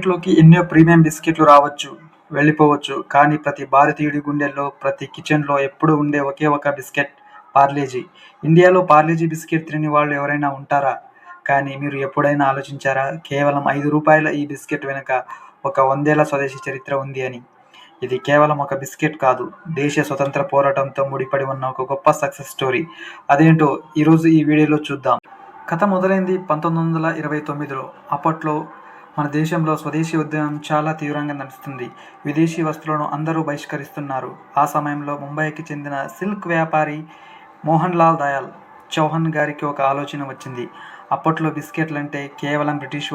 మార్కెట్లోకి ఎన్నో ప్రీమియం బిస్కెట్లు రావచ్చు, వెళ్ళిపోవచ్చు. కానీ ప్రతి భారతీయుడి గుండెల్లో, ప్రతి కిచెన్లో ఎప్పుడూ ఉండే ఒకే ఒక బిస్కెట్ పార్లేజీ. ఇండియాలో పార్లేజీ బిస్కెట్ తినని వాళ్ళు ఎవరైనా ఉంటారా? కానీ మీరు ఎప్పుడైనా ఆలోచించారా? కేవలం ₹5 ఈ బిస్కెట్ వెనుక ఒక 100 ఏళ్ల స్వదేశీ చరిత్ర ఉంది అని. ఇది కేవలం ఒక బిస్కెట్ కాదు, దేశ స్వతంత్ర పోరాటంతో ముడిపడి ఉన్న ఒక గొప్ప సక్సెస్ స్టోరీ. అదేంటో ఈరోజు ఈ వీడియోలో చూద్దాం. కథ మొదలైంది 1929లో. అప్పట్లో మన దేశంలో స్వదేశీ ఉద్యమం చాలా తీవ్రంగా నడుస్తుంది. విదేశీ వస్తువులను అందరూ బహిష్కరిస్తున్నారు. ఆ సమయంలో ముంబైకి చెందిన సిల్క్ వ్యాపారి మోహన్ లాల్ దయాల్ చౌహాన్ గారికి ఒక ఆలోచన వచ్చింది. అప్పట్లో బిస్కెట్లంటే కేవలం బ్రిటిష్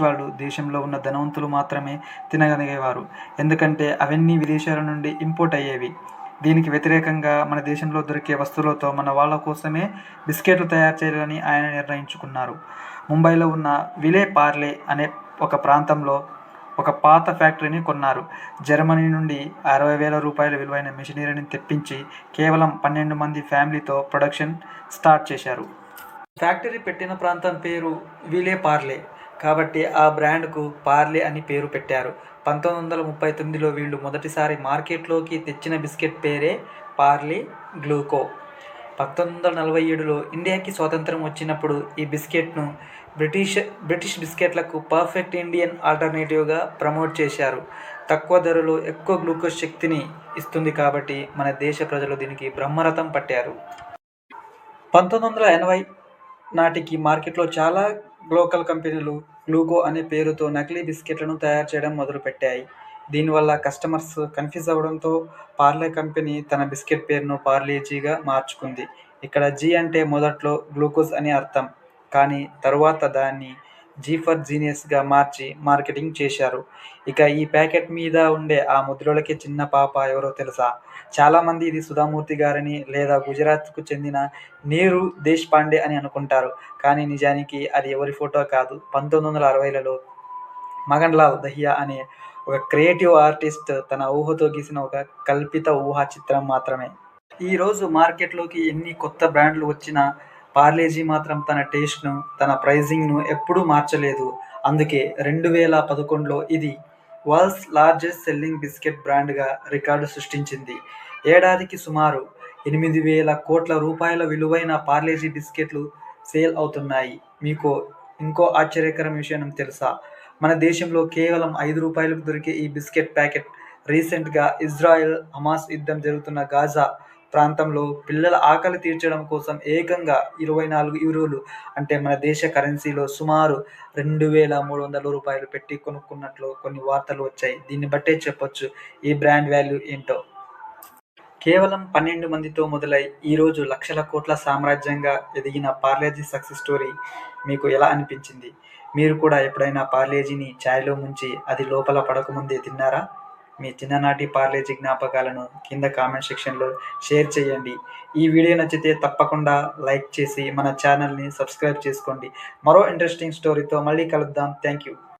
వాళ్ళు దేశంలో ఉన్న ధనవంతులు మాత్రమే తినగలిగేవారు. ఎందుకంటే అవన్నీ విదేశాల నుండి ఇంపోర్ట్ అయ్యేవి. దీనికి వ్యతిరేకంగా మన దేశంలో దొరికే వస్తువులతో మన వాళ్ళ కోసమే బిస్కెట్లు తయారు చేయాలని ఆయన నిర్ణయించుకున్నారు. ముంబైలో ఉన్న విలే పార్లే అనే ఒక ప్రాంతంలో ఒక పాత ఫ్యాక్టరీని కొన్నారు. జర్మనీ నుండి ₹60,000 విలువైన మెషినరీని తెప్పించి కేవలం 12 మంది ఫ్యామిలీతో ప్రొడక్షన్ స్టార్ట్ చేశారు. ఫ్యాక్టరీ పెట్టిన ప్రాంతం పేరు విలే పార్లే కాబట్టి ఆ బ్రాండ్కు పార్లే అని పేరు పెట్టారు. 1939లో వీళ్ళు మొదటిసారి మార్కెట్లోకి తెచ్చిన బిస్కెట్ పేరే పార్లే గ్లూకో. 1947లో ఇండియాకి స్వాతంత్రం వచ్చినప్పుడు ఈ బిస్కెట్ను బ్రిటిష్ బిస్కెట్లకు పర్ఫెక్ట్ ఇండియన్ ఆల్టర్నేటివ్గా ప్రమోట్ చేశారు. తక్కువ ధరలో ఎక్కువ గ్లూకోజ్ శక్తిని ఇస్తుంది కాబట్టి మన దేశ ప్రజలు దీనికి బ్రహ్మరథం పట్టారు. 1980 నాటికి మార్కెట్లో చాలా లోకల్ కంపెనీలు గ్లూకో అనే పేరుతో నకిలీ బిస్కెట్లను తయారు చేయడం మొదలుపెట్టాయి. దీనివల్ల కస్టమర్స్ కన్ఫ్యూజ్ అవడంతో పార్లే కంపెనీ తన బిస్కెట్ పేరును పార్లేజీగా మార్చుకుంది. ఇక్కడ జీ అంటే మొదట్లో గ్లూకోజ్ అని అర్థం, కానీ తరువాత దాన్ని జీ ఫర్ జీనియస్గా మార్చి మార్కెటింగ్ చేశారు. ఇక ఈ ప్యాకెట్ మీద ఉండే ఆ ముద్రలకి చిన్న పాప ఎవరో తెలుసా? చాలామంది ఇది సుధామూర్తి గారని లేదా గుజరాత్కు చెందిన నీరు దేశ్పాండే అని అనుకుంటారు. కానీ నిజానికి అది ఎవరి ఫోటో కాదు, 1960లలో మగన్ లాల్ దహియా అనే ఒక క్రియేటివ్ ఆర్టిస్ట్ తన ఊహతో గీసిన ఒక కల్పిత ఊహా చిత్రం మాత్రమే. ఈరోజు మార్కెట్లోకి ఎన్ని కొత్త బ్రాండ్లు వచ్చినా పార్లేజీ మాత్రం తన టేస్ట్ను, తన ప్రైజింగ్ను ఎప్పుడూ మార్చలేదు. అందుకే 2011లో ఇది వరల్డ్స్ లార్జెస్ట్ సెల్లింగ్ బిస్కెట్ బ్రాండ్గా రికార్డు సృష్టించింది. ఏడాదికి సుమారు ₹8,000 కోట్ల విలువైన పార్లేజీ బిస్కెట్లు సేల్ అవుతున్నాయి. మీకు ఇంకో ఆశ్చర్యకరం విషయం తెలుసా? మన దేశంలో కేవలం ₹5కు దొరికే ఈ బిస్కెట్ ప్యాకెట్ రీసెంట్గా ఇజ్రాయెల్ హమాస్ యుద్ధం జరుగుతున్న గాజా ప్రాంతంలో పిల్లల ఆకలి తీర్చడం కోసం ఏకంగా €24 అంటే మన దేశ కరెన్సీలో సుమారు ₹2,300 పెట్టి కొనుక్కున్నట్లు కొన్ని వార్తలు వచ్చాయి. దీన్ని బట్టే చెప్పొచ్చు ఈ బ్రాండ్ వాల్యూ ఏంటో. కేవలం 12 మందితో మొదలై ఈరోజు లక్షల కోట్ల సామ్రాజ్యంగా ఎదిగిన పార్లేజీ సక్సెస్ స్టోరీ మీకు ఎలా అనిపించింది? మీరు కూడా ఎప్పుడైనా పార్లేజీని ఛాయ్లో ముంచి అది లోపల పడకముందే తిన్నారా? మీ చిన్ననాటి పార్లేజీ జ్ఞాపకాలను కింద కామెంట్ సెక్షన్లో షేర్ చేయండి. ఈ వీడియో నచ్చితే తప్పకుండా లైక్ చేసి మన ఛానల్ని సబ్స్క్రైబ్ చేసుకోండి. మరో ఇంట్రెస్టింగ్ స్టోరీతో మళ్ళీ కలుద్దాం. Thank you.